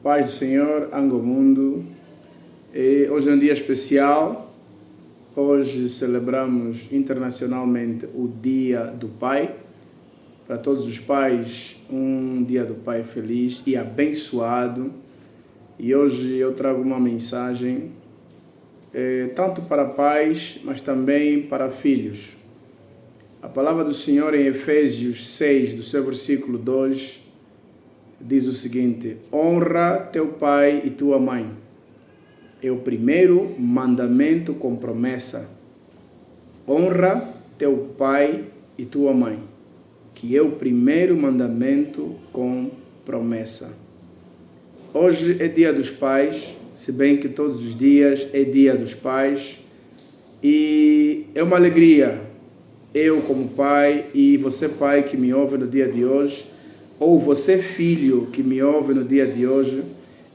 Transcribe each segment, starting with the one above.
Paz do Senhor, Angomundo. Hoje é um dia especial. Hoje celebramos internacionalmente o Dia do Pai. Para todos os pais, um Dia do Pai feliz e abençoado. E hoje eu trago uma mensagem tanto para pais, mas também para filhos. A palavra do Senhor em Efésios 6, do seu versículo 2, diz o seguinte: honra teu pai e tua mãe. É o primeiro mandamento com promessa. Honra teu pai e tua mãe, que é o primeiro mandamento com promessa. Hoje é dia dos pais, se bem que todos os dias é dia dos pais, e é uma alegria, eu como pai e você pai que me ouve no dia de hoje, ou você filho que me ouve no dia de hoje,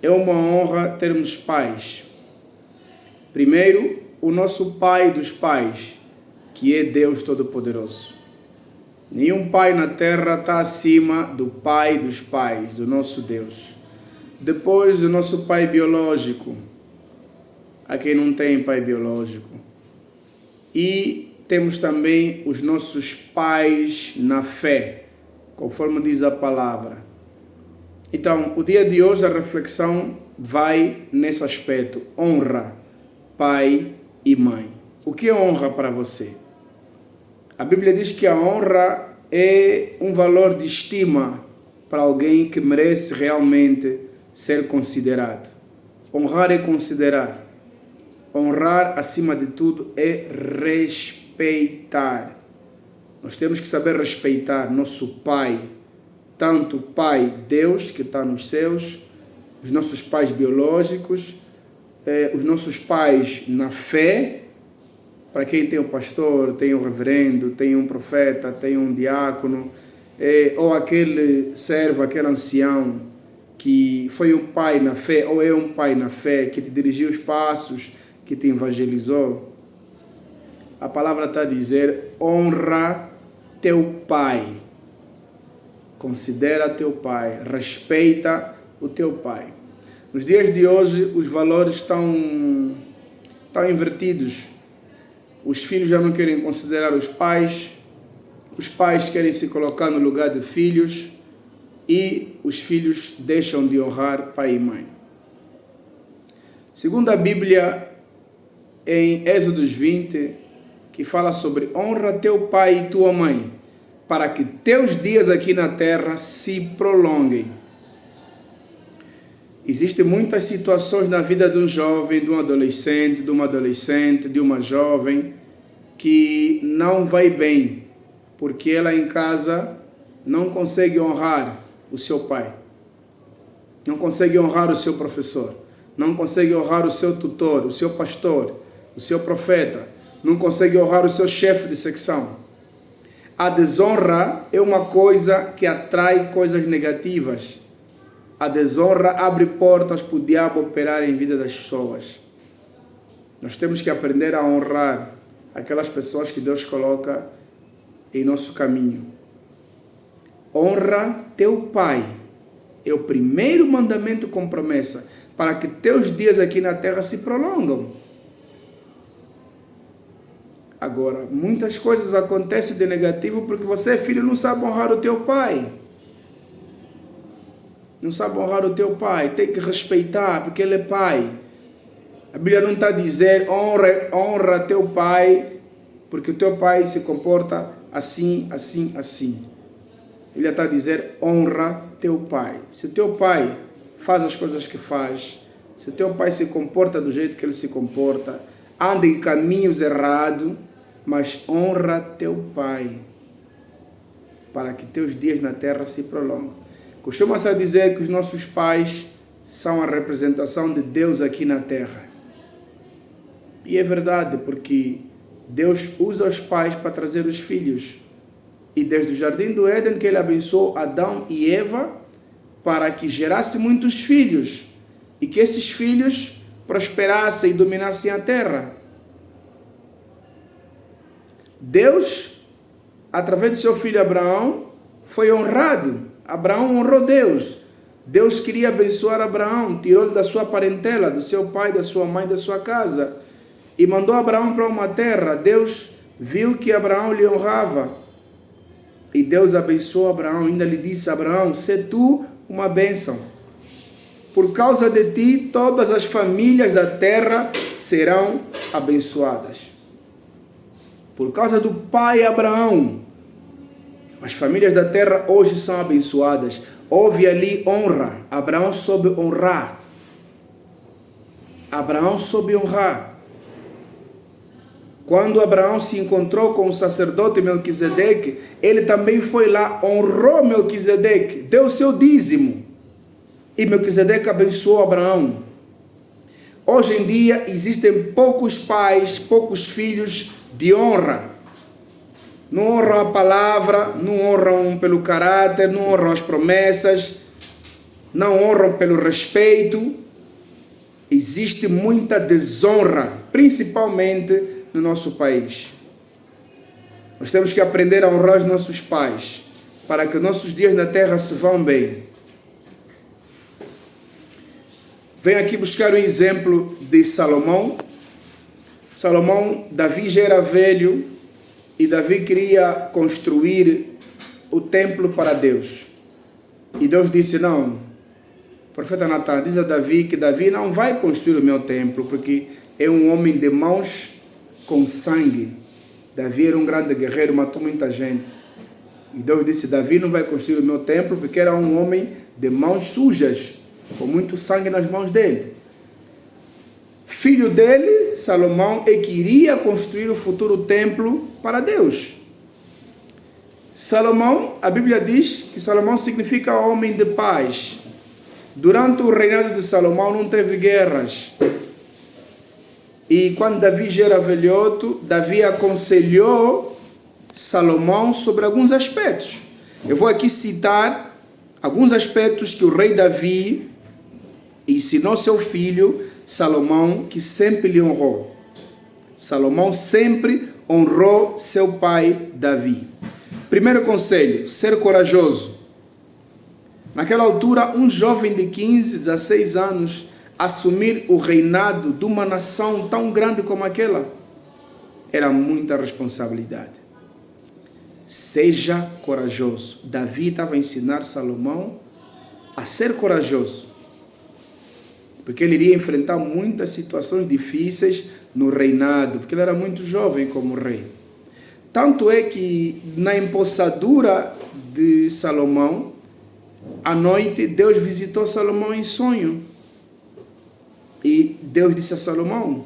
é uma honra termos pais. Primeiro, o nosso pai dos pais, que é Deus Todo-Poderoso. Nenhum pai na terra está acima do pai dos pais, o nosso Deus. Depois, o nosso pai biológico, a quem não tem pai biológico. E temos também os nossos pais na fé, conforme diz a palavra. Então, o dia de hoje a reflexão vai nesse aspecto: honra pai e mãe. O que é honra para você? A Bíblia diz que a honra é um valor de estima para alguém que merece realmente ser considerado. Honrar é considerar. Honrar, acima de tudo, é respeitar. Nós temos que saber respeitar nosso pai, tanto o Pai Deus, que está nos céus, os nossos pais biológicos, os nossos pais na fé, para quem tem um pastor, tem um reverendo, tem um profeta, tem um diácono, ou aquele servo, aquele ancião, que foi um pai na fé, ou é um pai na fé, que te dirigiu os passos, que te evangelizou. A palavra está a dizer: honra teu pai, considera teu pai, respeita o teu pai. Nos dias de hoje os valores estão invertidos. Os filhos já não querem considerar os pais querem se colocar no lugar de filhos, e os filhos deixam de honrar pai e mãe. Segundo a Bíblia, em Êxodo 20, que fala sobre honra teu pai e tua mãe, para que teus dias aqui na terra se prolonguem. Existem muitas situações na vida de um jovem, de um adolescente, de uma jovem, que não vai bem, porque ela em casa não consegue honrar o seu pai, não consegue honrar o seu professor, não consegue honrar o seu tutor, o seu pastor, o seu profeta, não consegue honrar o seu chefe de secção. A desonra é uma coisa que atrai coisas negativas. A desonra abre portas para o diabo operar em vida das pessoas. Nós temos que aprender a honrar aquelas pessoas que Deus coloca em nosso caminho. Honra teu pai. É o primeiro mandamento com promessa, para que teus dias aqui na terra se prolongam. Agora, muitas coisas acontecem de negativo porque você, filho, não sabe honrar o teu pai. Não sabe honrar o teu pai. Tem que respeitar, porque ele é pai. A Bíblia não está a dizer honra teu pai, porque o teu pai se comporta assim, assim, assim. A Bíblia está a dizer honra teu pai. Se o teu pai faz as coisas que faz, se o teu pai se comporta do jeito que ele se comporta, anda em caminhos errados, mas honra teu pai, para que teus dias na terra se prolonguem. Costuma-se a dizer que os nossos pais são a representação de Deus aqui na terra. E é verdade, porque Deus usa os pais para trazer os filhos. E desde o Jardim do Éden que ele abençoou Adão e Eva para que gerasse muitos filhos e que esses filhos prosperassem e dominassem a terra. Deus, através de seu filho Abraão, foi honrado. Abraão honrou Deus. Deus queria abençoar Abraão, tirou-lhe da sua parentela, do seu pai, da sua mãe, da sua casa, e mandou Abraão para uma terra. Deus viu que Abraão lhe honrava, e Deus abençoou Abraão, ainda lhe disse: Abraão, sê tu uma bênção. Por causa de ti, todas as famílias da terra serão abençoadas. Por causa do pai Abraão, as famílias da terra hoje são abençoadas. Houve ali honra. Abraão soube honrar. Abraão soube honrar. Quando Abraão se encontrou com o sacerdote Melquisedeque, ele também foi lá, honrou Melquisedeque, deu o seu dízimo. E Melquisedeque abençoou Abraão. Hoje em dia existem poucos pais, poucos filhos de honra. Não honram a palavra, não honram pelo caráter, não honram as promessas, não honram pelo respeito. Existe muita desonra, principalmente no nosso país. Nós temos que aprender a honrar os nossos pais, para que nossos dias na terra se vão bem. Venho aqui buscar um exemplo de Salomão. Davi já era velho e Davi queria construir o templo para Deus. E Deus disse: não, o profeta Natan diz a Davi que Davi não vai construir o meu templo, porque é um homem de mãos com sangue. Davi era um grande guerreiro, matou muita gente. E Deus disse: Davi não vai construir o meu templo, porque era um homem de mãos sujas, com muito sangue nas mãos dele. Filho dele, Salomão, queria construir o futuro templo para Deus. Salomão, a Bíblia diz que Salomão significa homem de paz. Durante o reinado de Salomão não teve guerras. E quando Davi já era velhoto, Davi aconselhou Salomão sobre alguns aspectos. Eu vou aqui citar alguns aspectos que o rei Davi ensinou seu filho Salomão, que sempre lhe honrou. Salomão sempre honrou seu pai Davi. Primeiro conselho: ser corajoso. Naquela altura, um jovem de 15, 16 anos assumir o reinado de uma nação tão grande como aquela era muita responsabilidade. Seja corajoso. Davi estava a ensinar Salomão a ser corajoso, porque ele iria enfrentar muitas situações difíceis no reinado, porque ele era muito jovem como rei. Tanto é que na empossadura de Salomão, à noite, Deus visitou Salomão em sonho. E Deus disse a Salomão: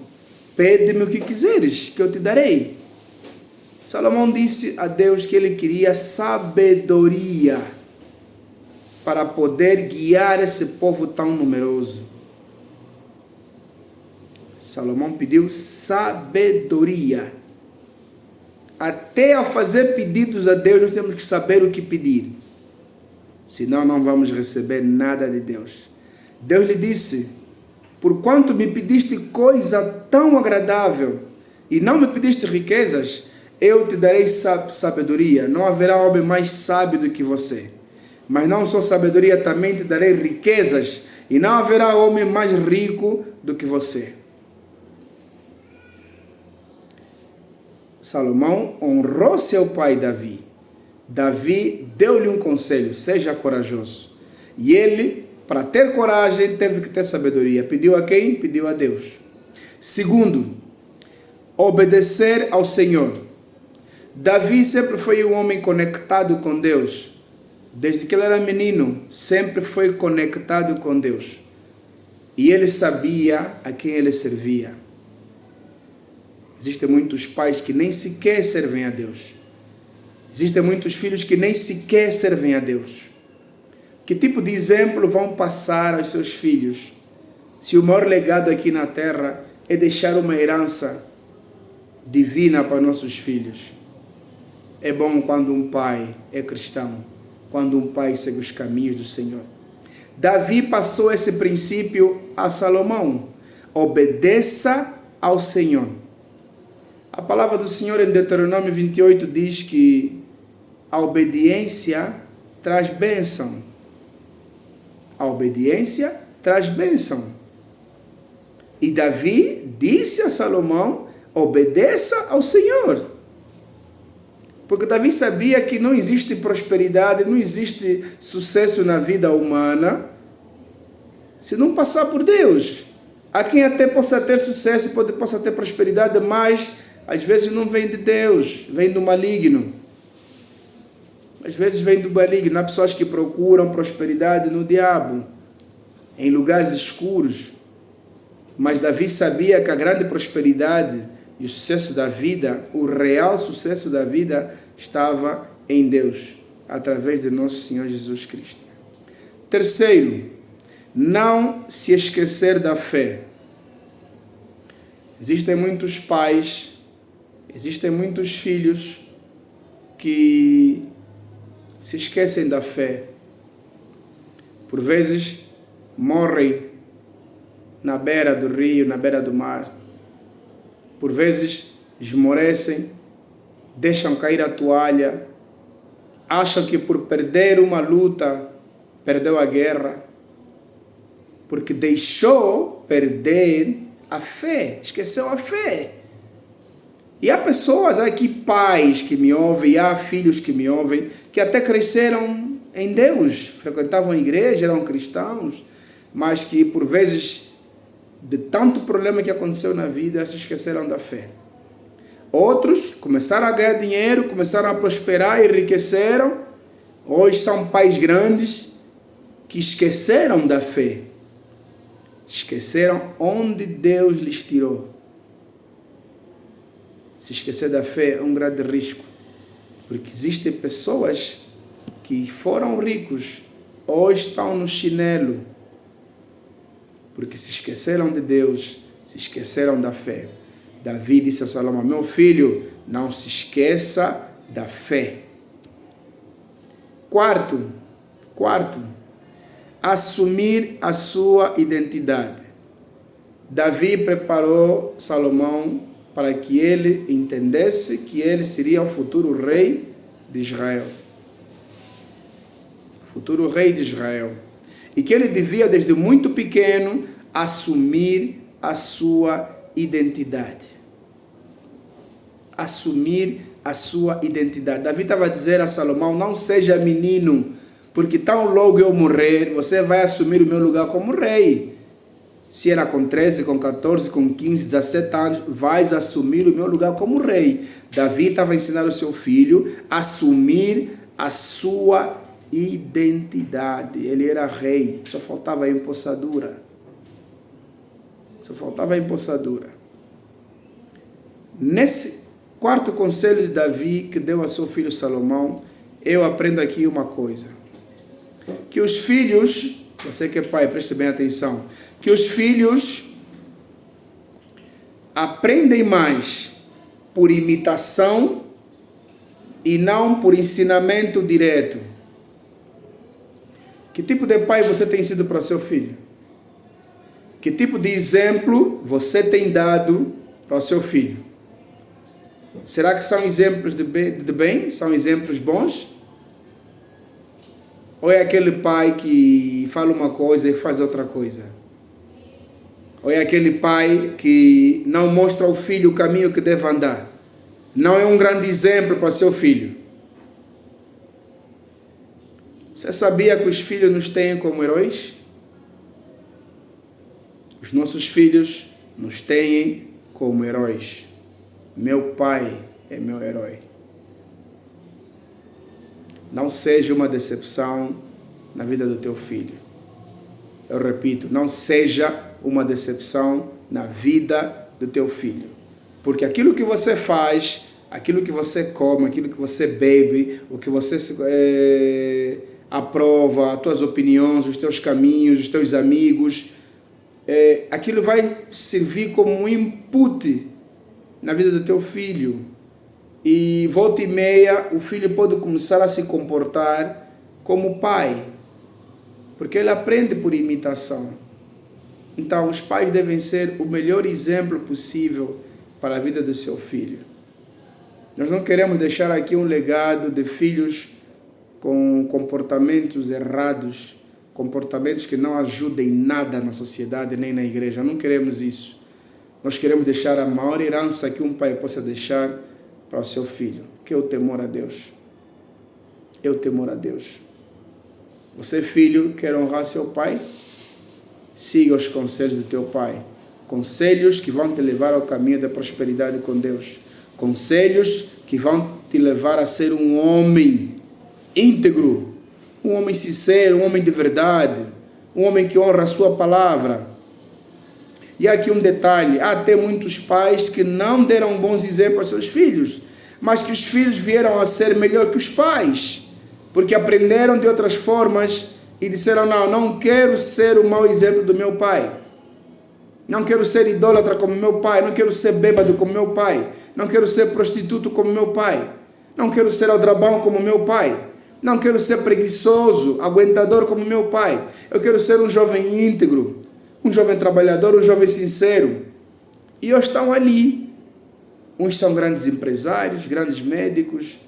pede-me o que quiseres, que eu te darei. Salomão disse a Deus que ele queria sabedoria para poder guiar esse povo tão numeroso. Salomão pediu sabedoria. Até a fazer pedidos a Deus, nós temos que saber o que pedir. Senão não vamos receber nada de Deus. Deus lhe disse: porquanto me pediste coisa tão agradável e não me pediste riquezas, eu te darei sabedoria. Não haverá homem mais sábio do que você. Mas não só sabedoria, também te darei riquezas. E não haverá homem mais rico do que você. Salomão honrou seu pai Davi. Davi deu-lhe um conselho: seja corajoso. E ele, para ter coragem, teve que ter sabedoria. Pediu a quem? Pediu a Deus. Segundo, obedecer ao Senhor. Davi sempre foi um homem conectado com Deus. Desde que ele era menino, sempre foi conectado com Deus. E ele sabia a quem ele servia. Existem muitos pais que nem sequer servem a Deus. Existem muitos filhos que nem sequer servem a Deus. Que tipo de exemplo vão passar aos seus filhos, se o maior legado aqui na terra é deixar uma herança divina para nossos filhos? É bom quando um pai é cristão, quando um pai segue os caminhos do Senhor. Davi passou esse princípio a Salomão: obedeça ao Senhor. A palavra do Senhor em Deuteronômio 28 diz que a obediência traz bênção. A obediência traz bênção. E Davi disse a Salomão: obedeça ao Senhor. Porque Davi sabia que não existe prosperidade, não existe sucesso na vida humana se não passar por Deus. Há quem até possa ter sucesso, possa ter prosperidade, mas às vezes não vem de Deus, vem do maligno. Às vezes vem do maligno. Há pessoas que procuram prosperidade no diabo, em lugares escuros. Mas Davi sabia que a grande prosperidade e o sucesso da vida, o real sucesso da vida, estava em Deus, através de nosso Senhor Jesus Cristo. Terceiro, não se esquecer da fé. Existem muitos pais, existem muitos filhos que se esquecem da fé. Por vezes morrem na beira do rio, na beira do mar. Por vezes esmorecem, deixam cair a toalha, acham que por perder uma luta, perdeu a guerra, porque deixou perder a fé, esqueceu a fé. E há pessoas aqui, pais que me ouvem, e há filhos que me ouvem, que até cresceram em Deus, frequentavam a igreja, eram cristãos, mas que por vezes, de tanto problema que aconteceu na vida, se esqueceram da fé. Outros começaram a ganhar dinheiro, começaram a prosperar, enriqueceram. Hoje são pais grandes que esqueceram da fé. Esqueceram onde Deus lhes tirou. Se esquecer da fé é um grande risco, porque existem pessoas que foram ricos, hoje estão no chinelo, porque se esqueceram de Deus, se esqueceram da fé. Davi disse a Salomão: meu filho, não se esqueça da fé. Quarto, assumir a sua identidade. Davi preparou Salomão para que ele entendesse que ele seria o futuro rei de Israel. Futuro rei de Israel. E que ele devia, desde muito pequeno, assumir a sua identidade. Assumir a sua identidade. Davi estava a dizer a Salomão: não seja menino, porque tão logo eu morrer, você vai assumir o meu lugar como rei. Se era com 13, com 14, com 15, 17 anos, vais assumir o meu lugar como rei. Davi estava a ensinar o seu filho a assumir a sua identidade. Ele era rei, só faltava a empossadura. Nesse quarto conselho de Davi, que deu a seu filho Salomão, eu aprendo aqui uma coisa. Que os filhos, você que é pai, preste bem atenção, que os filhos aprendem mais por imitação e não por ensinamento direto. Que tipo de pai você tem sido para seu filho? Que tipo de exemplo você tem dado para o seu filho? Será que são exemplos de bem? São exemplos bons? Ou é aquele pai que fala uma coisa e faz outra coisa? Ou é aquele pai que não mostra ao filho o caminho que deve andar? Não é um grande exemplo para seu filho. Você sabia que os filhos nos têm como heróis? Os nossos filhos nos têm como heróis. Meu pai é meu herói. Não seja uma decepção na vida do teu filho. Eu repito, não seja uma decepção na vida do teu filho. Porque aquilo que você faz, aquilo que você come, aquilo que você bebe, o que você aprova, as tuas opiniões, os teus caminhos, os teus amigos, aquilo vai servir como um input na vida do teu filho. E volta e meia o filho pode começar a se comportar como pai, porque ele aprende por imitação. Então os pais devem ser o melhor exemplo possível para a vida do seu filho. Nós não queremos deixar aqui um legado de filhos com comportamentos errados, comportamentos que não ajudem nada na sociedade nem na igreja. Não queremos isso. Nós queremos deixar a maior herança que um pai possa deixar para o seu filho, que é o temor a Deus. É o temor a Deus. Você, filho, quer honrar seu pai? Siga os conselhos do teu pai. Conselhos que vão te levar ao caminho da prosperidade com Deus. Conselhos que vão te levar a ser um homem íntegro, um homem sincero, um homem de verdade, um homem que honra a sua palavra. E aqui um detalhe, há até muitos pais que não deram bons exemplos aos seus filhos, mas que os filhos vieram a ser melhor que os pais, porque aprenderam de outras formas e disseram, não quero ser o mau exemplo do meu pai, não quero ser idólatra como meu pai, não quero ser bêbado como meu pai, não quero ser prostituto como meu pai, não quero ser aldrabão como meu pai, não quero ser preguiçoso, aguentador como meu pai, eu quero ser um jovem íntegro, um jovem trabalhador, um jovem sincero. E hoje estão ali. Uns são grandes empresários, grandes médicos,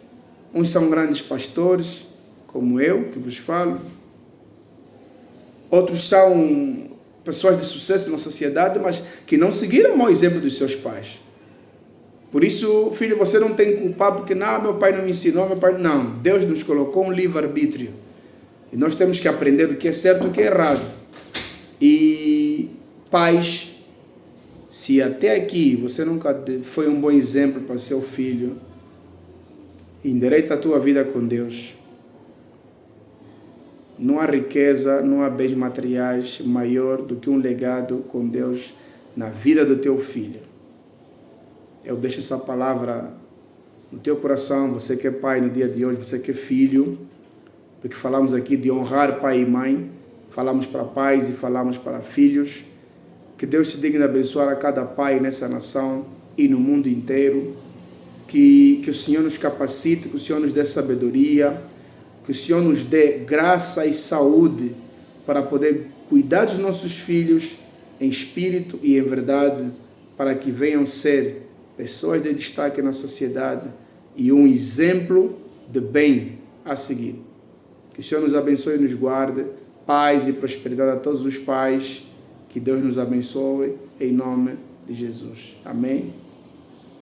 uns são grandes pastores, como eu, que vos falo. Outros são pessoas de sucesso na sociedade, mas que não seguiram o mau exemplo dos seus pais. Por isso, filho, você não tem que culpar, porque meu pai não me ensinou, meu pai... Não, Deus nos colocou um livre-arbítrio. E nós temos que aprender o que é certo e o que é errado. E pais, se até aqui você nunca foi um bom exemplo para seu filho, endireita a tua vida com Deus. Não há riqueza, não há bens materiais maior do que um legado com Deus na vida do teu filho. Eu deixo essa palavra no teu coração, você que é pai no dia de hoje, você que é filho, porque falamos aqui de honrar pai e mãe, falamos para pais e falamos para filhos. Que Deus se digne abençoar a cada pai nessa nação e no mundo inteiro. Que o Senhor nos capacite, que o Senhor nos dê sabedoria, que o Senhor nos dê graça e saúde para poder cuidar dos nossos filhos em espírito e em verdade, para que venham ser pessoas de destaque na sociedade e um exemplo de bem a seguir. Que o Senhor nos abençoe e nos guarde. Paz e prosperidade a todos os pais. Que Deus nos abençoe em nome de Jesus. Amém.